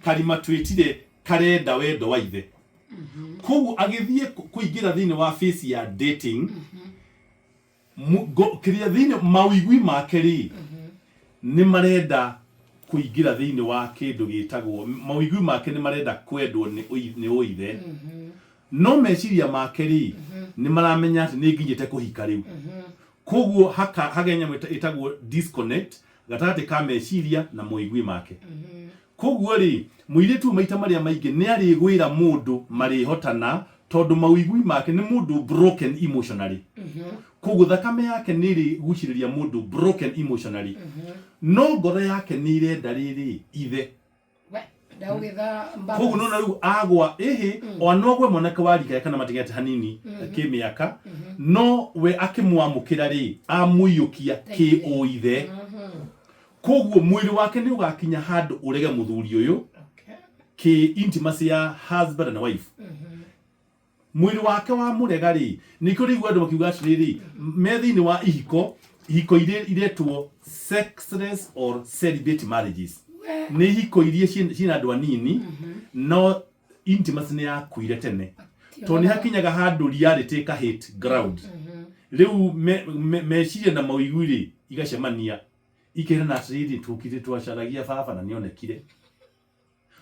karima twitire karenda wendo wa ithe koguo agithie kuingira thini wa face ya dating kiria thini mawigwi make ri ni marenda kuingira thini wa kindu gitagwo mawigwi make ni marenda kwendwo ni uithe no meciria make ri ni maramenya ati ni nginyite kuhika riu koguo hagenya itagwo disconnect gatagati ka meciria na mawigwi make koguo ri muiretu maita maria maingi ni ari gwira mundu mari hotana tondu mawigwi make ni mundu broken emotionally koguo thakame yake ni ri guciriria mundu broken emotionally no ngoro yake ni irenda riri ithe koguo no na riu agwa onogwe moneka warika kana matigete hanini kimiaka no we akimwamukira ri amuyukia ki oithe koguo mwiri wake ni ugakinya handu urege muthuri uyu ki intimacy ya husband and wife mwiri wake wa murega ri niko rigu andu makiuga atiriri methi-ini wa ihiko iretwo sexless or celibate marriages ni ihiko irie cina andu anini no intimacy ni yakuire tene to ni hakinyaga handu reality ka hit ground riu meciria na mawigwi ri igacemania ikera na atiriri tukire twacaragia baba na nionekire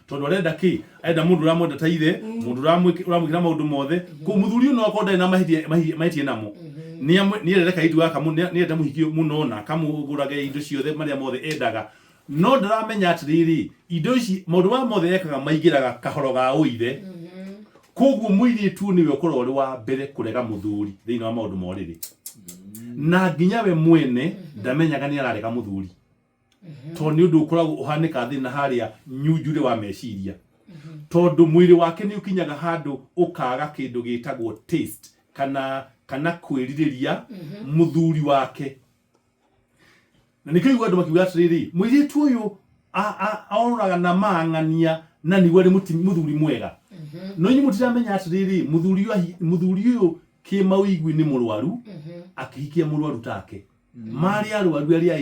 tondu arenda ki enda mundu ramwenda ta ithe mundu ramwikira maundu mothe ku muthuri no akonda na mahitie namo ni ereka itu aka ni enda muhikio muno na kamugurage indo ciothe maria mothe endaga no ndaramenya atiriri indo ici maundu wa mothe ekaga maigiraga kahoro ga uithe koguo mwiri tu niwe ukorori wa mbere kurega muthuri thiini wa maundu moriri na nginya we mwene ndamenyaga ni ararega muthuri tondu ndu ukoragwo uhanika thina haria nyunjure wa meciria tondu mwiri wake ni ukinyaga handu ukaga kindu gitagwo taste kana kwiririria muthuri wake na nikigwa andu makiuga atiriri mwiri tu uyu aoraga na mangania na niwe ri muthuri mwega no nyi mutiramenya atiriri muthuri uyu ki mawigwi ni murwaru akihikia murwaru take mari arwaru aria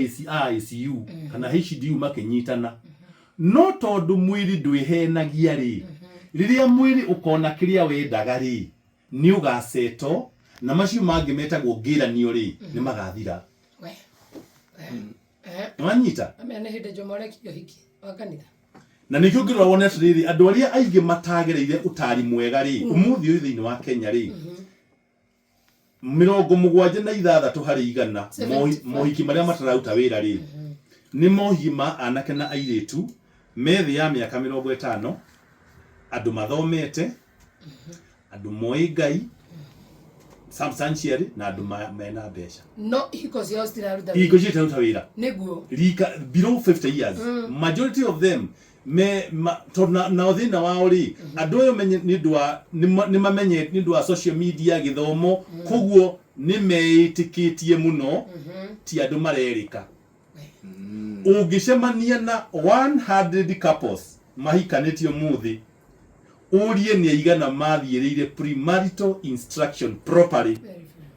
ICU kana HDU makinyitana no tondu mwiri ndwihenagia ri riria mwiri ukona kiria wendaga ri ni ugaceto na macio mangi metagwo ngiranio ri ni magathira wanyita amene hinde jomore kio hiki wakanitha na nikio ngirwa wone atiriri andu aria aingi matagereire utari mwega ri umuthi uyu thiini wa Kenya ri 76 hari igana mohiki maria matarauta wira ri ni mohima anake na airetu methi ya miaka 50 andu mathomete andu moigai substantially na andu mena besha no hiko cio stiraruta wira niguo rika below 50 years majority of them na thina wao ri andu ayo menye ni mamenye ni ndwa social media githomo koguo ni meitikitie muno ti andu marerika ungicemania na 100 couples mahikanitio muthi urie ni igana mathiiriire premarital instruction properly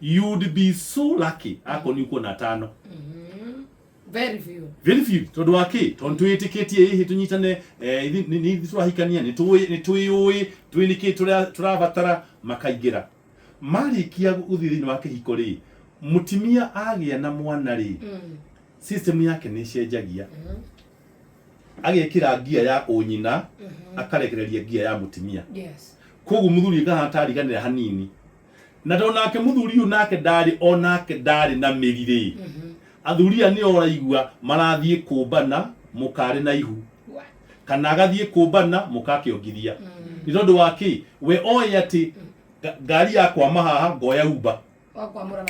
you would be so lucky akoni uko na 5 very few tondu waki tondu twitikitie hihi tunyitane ni turahikania ni tuyui twiniki turabatara makaigira marikia uthithini wake hiko ri mutimia agia na mwana ri system yake ni cenjagia agekira gia ya unyina akarekereria gia ya mutimia koguo muthuri gahatariganira hanini na ndonake muthuri unake ndari na mirire athuria ni oraigua marathie kumbana mukari na ihu kana agathie kumbana mukakiongithia ni tondu waki we oi ati ngari yakwa mahaha ngoya uba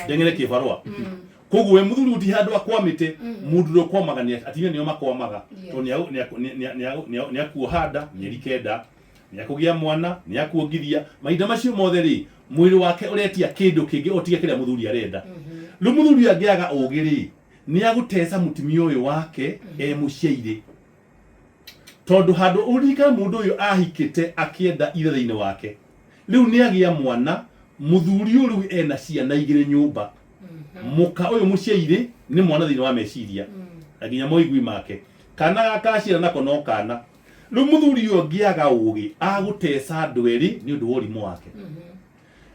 ndengere kibarua koguo we muthuri uti handu akwamite mundu ro kwamagania atinya nio makwamaga to ni akuohanda mieri 9 ni akugia mwana ni akuongithia mahinda macio mothe ri mwiri wake uretia kindu kingi otiga kiria muthuri arenda lu muthuri angiaga ugiri ni agutesa mutimio uyu wake muciire tondu handu urika mundu uyu ahikite akienda ithe thiini wake riu ni agia mwana muthuri uyu ena ciana igire nyumba muka uyu muciire ni mwana thiini wa meciria aginya moigwi make kana gakacira nako no kana Rĩu mũthuri ũyũ ngĩaga ũgĩ agũteca andũ erĩ nĩ ũndũ wa ũrimũ wake.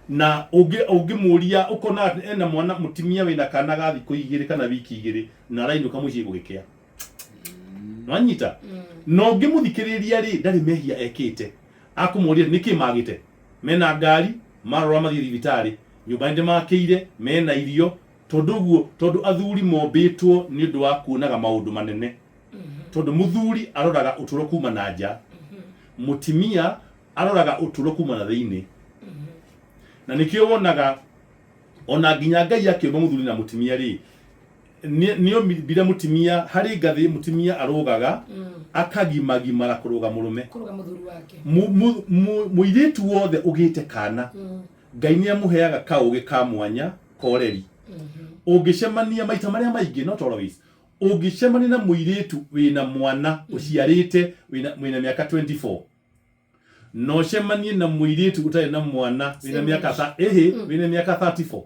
Na ũngĩmũria ũkona ena mwana mũtimia wĩna kana ga thikũ 2 kana wiki 2 na arainũka mũciĩ gũgĩkĩa. Nwanyita no ngĩmũthikĩrĩria rĩ ndarĩ mehia ekĩte. Akũmũria nĩkĩ magĩte? Mena ngari, marora mathiĩ thibitarĩ, nyũmba ndĩmakĩire, mena irio, tondũ athuri mombĩtwo nĩ ũndũ wa kuonaga maũndũ manene. Tondũ mũthuri aroraga ũtũro kuma na nja, mũtimia aroraga ũtũro kuma na thĩinĩ. Na nĩkĩo wonaga ona nginya Ngai akĩũmba mũthuri na mũtimia rĩ, nĩo mbira mũtimia harĩ ngathĩ mũtimia arogaga akagimagimara kũrũga mũrũme. Kũrũga mũthuri wake. Mũirĩtu wothe ũgĩte kana Ngai nĩamũheaga kaũgĩ ka mwanya koreri. Ũngĩcemania maita marĩa maingĩ not always. Ũngĩcemania na mũirĩtu wĩna mwana ũciarĩte wĩna mĩaka 24. No cemanie na mũirĩtu ũtarĩ na mwana wĩna mĩaka 34.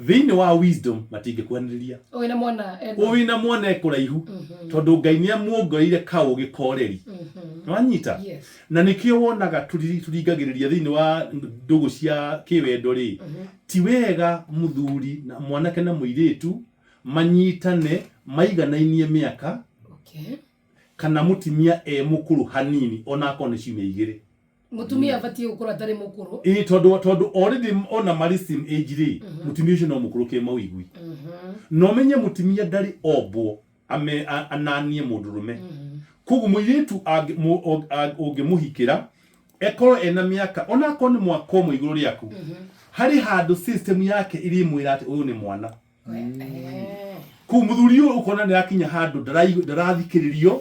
Thĩinĩ wa wisdom matingĩkwanĩrĩria. Wĩna mwana ekũraihu tondũ Ngai nĩamuongereire kaũgĩ koreri. Nwanyita? Na nĩkĩo wonaga tũringagĩrĩria thĩinĩ wa ndũgũ cia kĩwendo rĩ, ti wega mũthuri na mwanake na mũirĩtu manyitane maiganainie mĩaka. Kana mũtimia mũkũrũ hanini ona akorwo nĩ ciumia 2. Mũtumia abatie gũkorwo atarĩ mũkũrũ. Tondũ already ona marĩ same age rĩ, mũtumia ũcio no mũkũrũ kĩmaũigui. No menye mũtimia ndarĩ ombwo ananie mũndũrũme. Koguo mũirĩtu ũngĩmũhikĩra ekorwo ena mĩaka ona akorwo nĩ mwaka ũmwe igũrũ rĩaku, harĩ handũ system yake ĩrĩmwĩra atĩ ũyũ nĩ mwana. Kũu mũthuri ũyũ ũkona nĩrakinya handũ ndarathikĩrĩrio.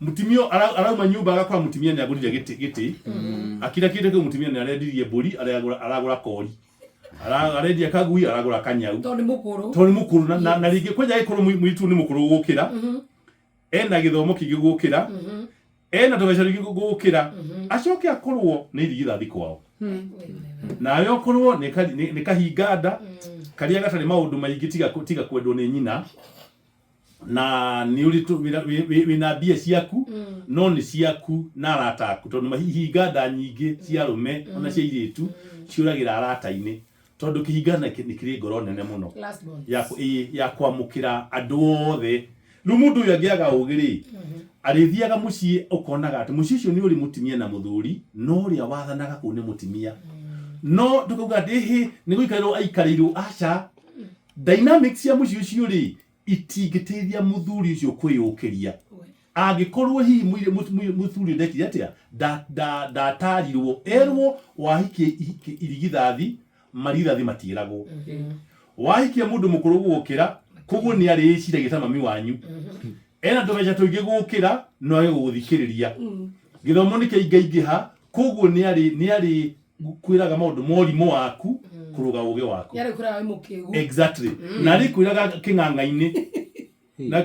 Mutimio arauma nyumba agakora mutimia nĩ agũrire gĩtĩ. Akira kĩndũ kĩu mutimia nĩ arendirie mbũri, aragũra kori. Arendia kagui, aragũra kanyau. Tondũ nĩ mũkũrũ. Na rĩngĩ kwanja gĩkorwo mũirĩtu nĩ mũkũrũ gũkĩra. Ena gĩthomo kĩngĩ gũkĩra. Ena tũbeca tũingĩ gũkĩra. Acoke akorwo nĩ irigithathi kwao. Nawe ũkorwo nĩ kahinganda karĩa gatarĩ maũndũ maingĩ tiga kwendwo nĩ nyina. Na nĩ wĩna mbia ciaku no nĩ ciaku na arata aku tondũ mahinganda nyingĩ cia arũme ona cia airĩtu ciũragĩra arata-inĩ tondũ kĩhinganda nĩ kĩrĩ ngoro nene mũno ya kwamũkĩra andũ othe. Rĩu mũndũ ũyũ angĩaga ũgĩ rĩ, arĩthiaga mũciĩ ũkonaga atĩ mũciĩ ũcio nĩ ũrĩ mũtimia na mũthuri no ũrĩa wathanaga kũu nĩ mũtimia. No ndũkauga atĩ nĩ gũikarĩrwo aikarĩirwo. Aca, dynamics cia mũciĩ ũcio rĩ itingĩteithia mũthuri ũcio kwĩyũkĩria. Angĩkorwo hihi mũthuri ndekire atĩa ndatarirwo erwo wahikie irigithathi marigithathi matiĩragwo. Wahikia mũndũ mũkũrũ gũgũkĩra koguo nĩ arĩciragia ta mami wanyu. Ena tũbeca tũingĩ gũkĩra no agũthikĩrĩria. Gĩthomo nĩ kĩingaingĩha koguo nĩ arĩ kwĩraga maũndũ morimũ waku kũrũga ũgĩ waku. Yare kũraga mũkĩgu. Exactly. Na rĩ kwĩraga kĩng'ang'a-inĩ. Na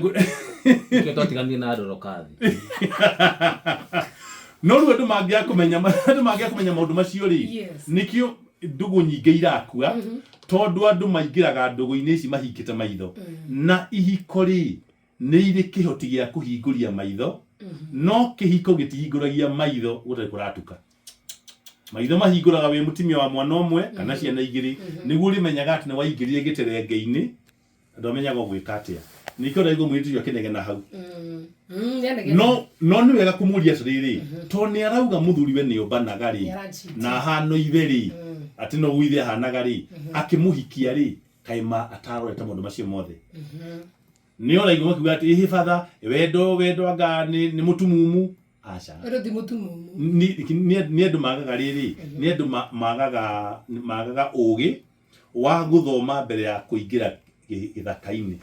twatiganire na ndorokathi. No rĩu andũ mangĩaga kũmenya maũndũ macio rĩ, nĩkĩo ndũgũ nyingĩ irakua tondũ andũ maingĩraga ndũgũ-inĩ ici mahingĩte maitho. Na ihiko rĩ nĩ irĩ kĩhoti gĩa kũhingũria maitho no kĩhiko gĩtihingũragia maitho gũtarĩ kũratuka. Maitho mahingũraga wĩ mũtimia wa mwana ũmwe kana ciana 2 nĩguo ũrĩmenyaga atĩ nĩ waingĩrire gĩterenge-inĩ ndomenyaga gwĩka atĩa. Nĩkĩo ndaigua mũirĩtu ũcio akĩnegena hau. No nĩ wega kũmũria atĩrĩrĩ tondũ nĩ arauga mũthuriwe nĩ ombanaga rĩ na ahano ithe rĩ atĩ no ithe ahanaga rĩ akĩmũhikia rĩ kaima atarorete maũndũ macio mothe. Nĩ oraigua makiuga atĩ father wendo anga nĩ mũtumumu. Aca. Ero di mũtumumu. Nĩ andũ magaga rĩrĩ, nĩ andũ magaga ũgĩ wa gũthoma mbere ya kũingĩra gĩthaka-inĩ.